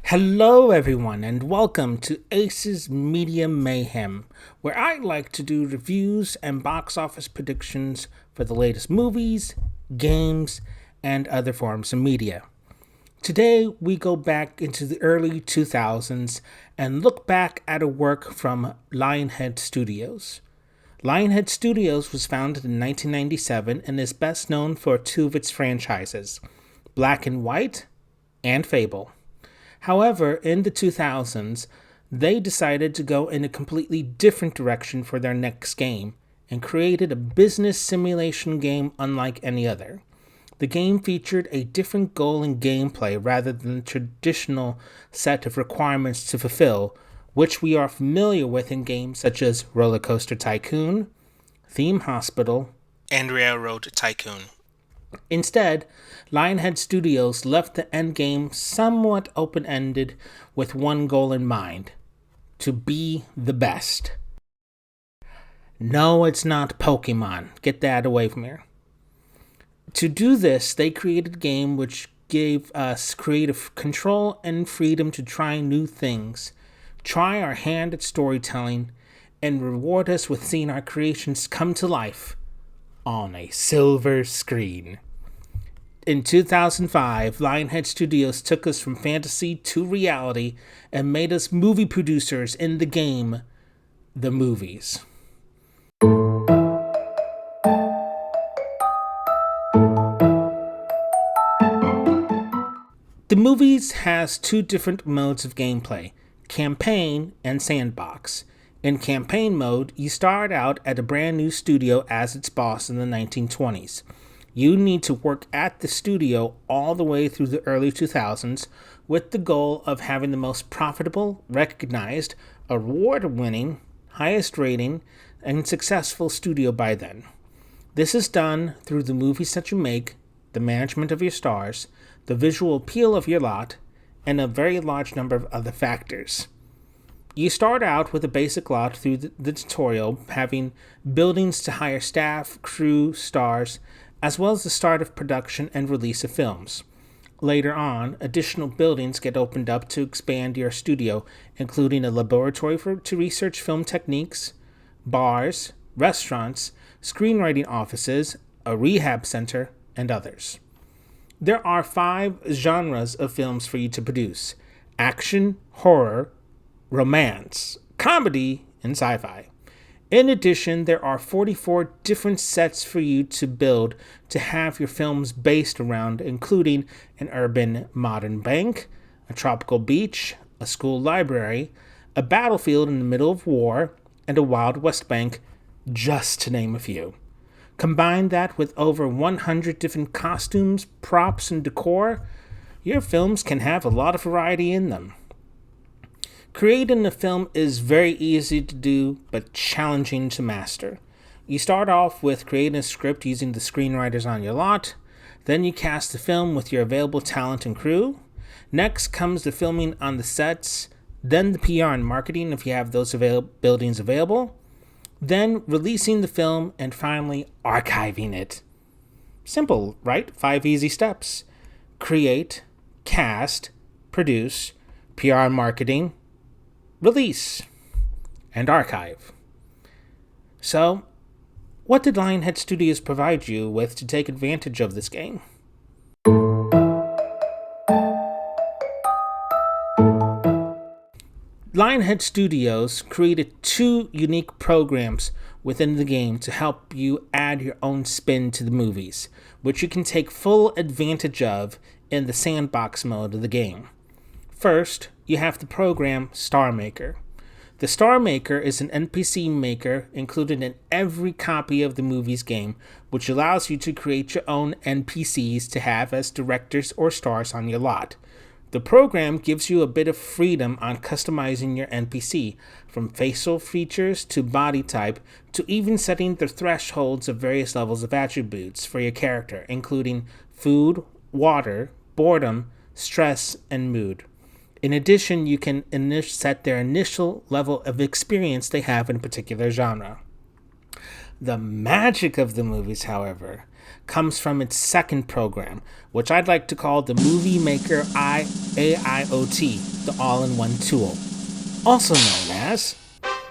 Hello, everyone, and welcome to Ace's Media Mayhem, where I like to do reviews and box office predictions for the latest movies, games, and other forms of media. Today, we go back into the early 2000s and look back at a work from Lionhead Studios. Lionhead Studios was founded in 1997 and is best known for two of its franchises, Black and White and Fable. However, in the 2000s, they decided to go in a completely different direction for their next game and created a business simulation game unlike any other. The game featured a different goal and gameplay rather than the traditional set of requirements to fulfill, which we are familiar with in games such as Roller Coaster Tycoon, Theme Hospital, and Railroad Tycoon. Instead, Lionhead Studios left the endgame somewhat open-ended with one goal in mind: to be the best. No, it's not Pokemon. Get that away from here. To do this, they created a game which gave us creative control and freedom to try new things, try our hand at storytelling, and reward us with seeing our creations come to life on a silver screen. In 2005, Lionhead Studios took us from fantasy to reality and made us movie producers in the game, The Movies. The Movies has two different modes of gameplay, campaign and sandbox. In campaign mode, you start out at a brand new studio as its boss in the 1920s. You need to work at the studio all the way through the early 2000s with the goal of having the most profitable, recognized, award-winning, highest rating, and successful studio by then. This is done through the movies that you make, the management of your stars, the visual appeal of your lot, and a very large number of other factors. You start out with a basic lot through the tutorial, having buildings to hire staff, crew, stars, as well as the start of production and release of films. Later on, additional buildings get opened up to expand your studio, including a laboratory to research film techniques, bars, restaurants, screenwriting offices, a rehab center, and others. There are 5 genres of films for you to produce: action, horror, romance, comedy, and sci-fi. In addition, there are 44 different sets for you to build to have your films based around, including an urban modern bank, a tropical beach, a school library, a battlefield in the middle of war, and a Wild West bank, just to name a few. Combine that with over 100 different costumes, props, and decor, your films can have a lot of variety in them. Creating a film is very easy to do, but challenging to master. You start off with creating a script using the screenwriters on your lot. Then you cast the film with your available talent and crew. Next comes the filming on the sets, then the PR and marketing if you have those buildings available. Then releasing the film, and finally archiving it. Simple, right? 5 easy steps. Create, cast, produce, PR and marketing, release, and archive. So, what did Lionhead Studios provide you with to take advantage of this game? Lionhead Studios created 2 unique programs within the game to help you add your own spin to the movies, which you can take full advantage of in the sandbox mode of the game. First, you have the program Star Maker. The Star Maker is an NPC maker included in every copy of the movie's game, which allows you to create your own NPCs to have as directors or stars on your lot. The program gives you a bit of freedom on customizing your NPC, from facial features to body type, to even setting the thresholds of various levels of attributes for your character, including food, water, boredom, stress, and mood. In addition, you can set their initial level of experience they have in a particular genre. The magic of the movies, however, comes from its second program, which I'd like to call the Movie Maker AIoT, the all-in-one tool, also known as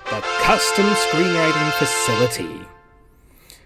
the Custom Screenwriting Facility.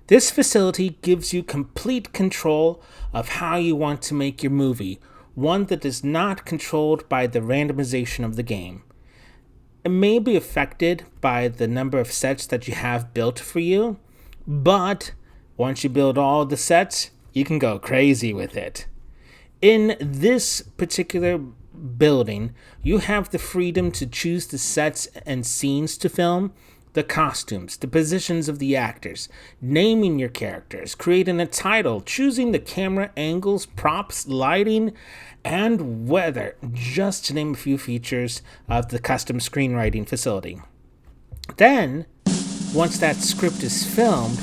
This facility gives you complete control of how you want to make your movie, one that is not controlled by the randomization of the game. It may be affected by the number of sets that you have built for you, but once you build all the sets, you can go crazy with it. In this particular building, you have the freedom to choose the sets and scenes to film, the costumes, the positions of the actors, naming your characters, creating a title, choosing the camera angles, props, lighting, and weather, just to name a few features of the custom screenwriting facility. Then, once that script is filmed,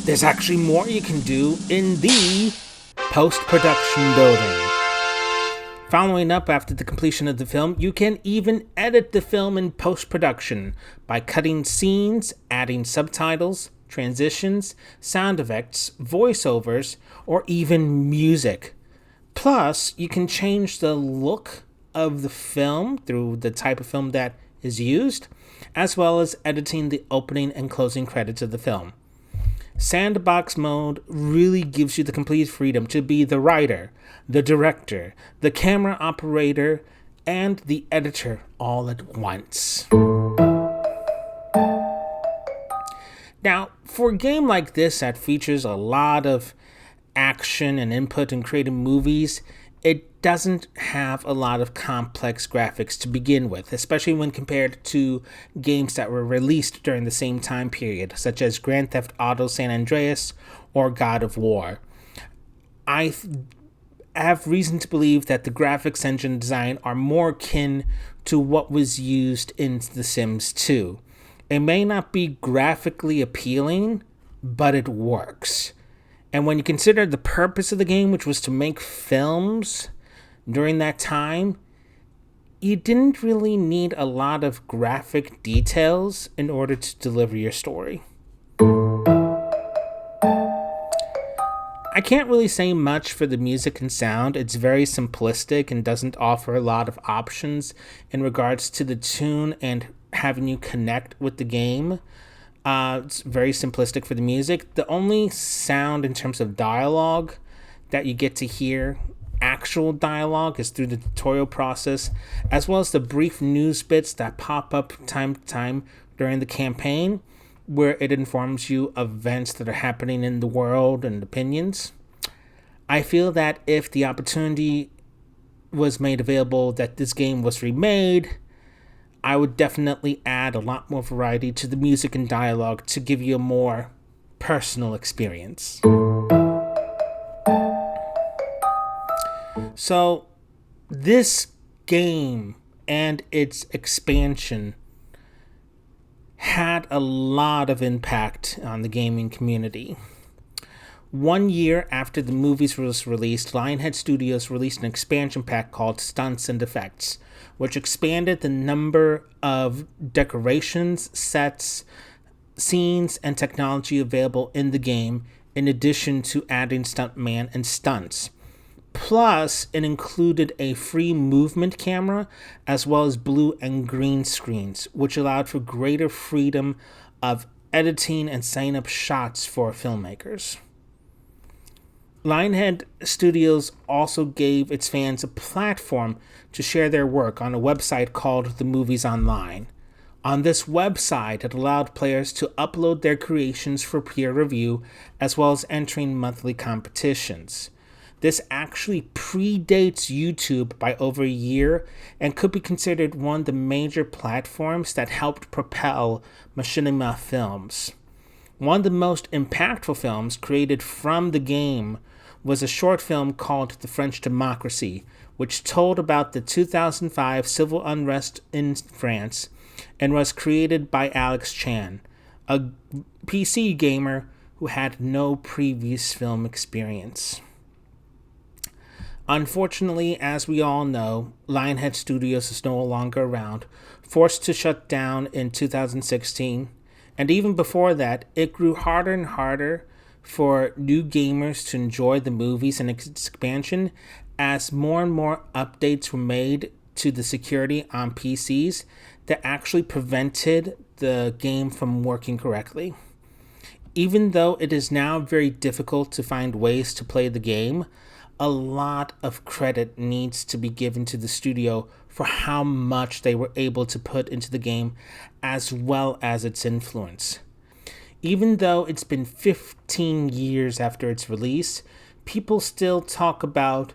there's actually more you can do in the post-production building. Following up after the completion of the film, you can even edit the film in post-production by cutting scenes, adding subtitles, transitions, sound effects, voiceovers, or even music. Plus, you can change the look of the film through the type of film that is used, as well as editing the opening and closing credits of the film. Sandbox mode really gives you the complete freedom to be the writer, the director, the camera operator, and the editor all at once. Now, for a game like this that features a lot of action and input in creating movies, it doesn't have a lot of complex graphics to begin with, especially when compared to games that were released during the same time period, such as Grand Theft Auto San Andreas or God of War. I have reason to believe that the graphics engine design are more akin to what was used in The Sims 2. It may not be graphically appealing, but it works. And when you consider the purpose of the game, which was to make films during that time, you didn't really need a lot of graphic details in order to deliver your story. I can't really say much for the music and sound. It's very simplistic and doesn't offer a lot of options in regards to the tune and having you connect with the game. It's very simplistic for the music. The only sound in terms of dialogue that you get to hear, actual dialogue, is through the tutorial process, as well as the brief news bits that pop up time to time during the campaign, where it informs you of events that are happening in the world and opinions. I feel that if the opportunity was made available that this game was remade, I would definitely add a lot more variety to the music and dialogue to give you a more personal experience. So, this game and its expansion had a lot of impact on the gaming community. 1 year after the movies was released, Lionhead Studios released an expansion pack called Stunts and Effects, which expanded the number of decorations, sets, scenes, and technology available in the game, in addition to adding stuntman and stunts. Plus, it included a free movement camera, as well as blue and green screens, which allowed for greater freedom of editing and setting up shots for filmmakers. Lionhead Studios also gave its fans a platform to share their work on a website called The Movies Online. On this website, it allowed players to upload their creations for peer review, as well as entering monthly competitions. This actually predates YouTube by over a year and could be considered one of the major platforms that helped propel machinima films. One of the most impactful films created from the game was a short film called The French Democracy, which told about the 2005 civil unrest in France and was created by Alex Chan, a PC gamer who had no previous film experience. Unfortunately, as we all know, Lionhead Studios is no longer around, forced to shut down in 2016, and even before that, it grew harder and harder for new gamers to enjoy the movies and expansion as more and more updates were made to the security on PCs that actually prevented the game from working correctly. Even though it is now very difficult to find ways to play the game, a lot of credit needs to be given to the studio for how much they were able to put into the game, as well as its influence. Even though it's been 15 years after its release, people still talk about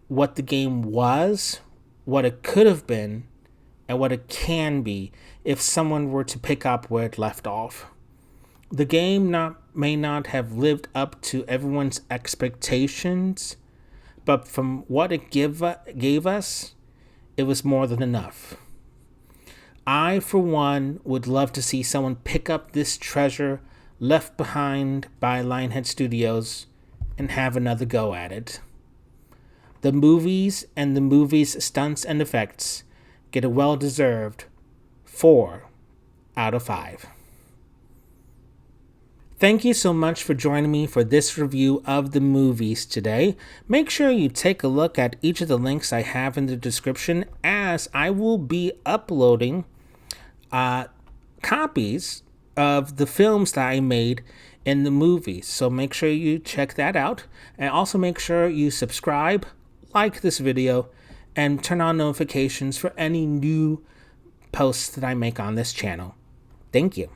what the game was, what it could have been, and what it can be if someone were to pick up where it left off. The game may not have lived up to everyone's expectations, but from what it gave us, it was more than enough. I, for one, would love to see someone pick up this treasure left behind by Lionhead Studios and have another go at it. The movies and the movie's stunts and effects get a well-deserved 4 out of 5. Thank you so much for joining me for this review of the movies today. Make sure you take a look at each of the links I have in the description, as I will be uploading copies of the films that I made in the movies. So make sure you check that out, and also make sure you subscribe, like this video, and turn on notifications for any new posts that I make on this channel. Thank you.